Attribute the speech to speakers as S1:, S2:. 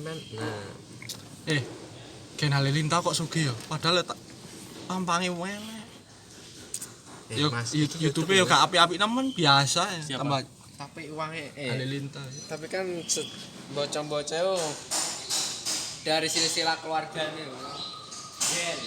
S1: sampean. Nah.
S2: Gen Halilintar kok sugih ya. Padahal tak tampange welek. Yo YouTube yo gak apik-apik nemen biasa ya. Tambah
S1: tapi uangnya
S2: Halilintar.
S3: Tapi kan bocah-bocah yo dari silsilah keluarganya. Gen.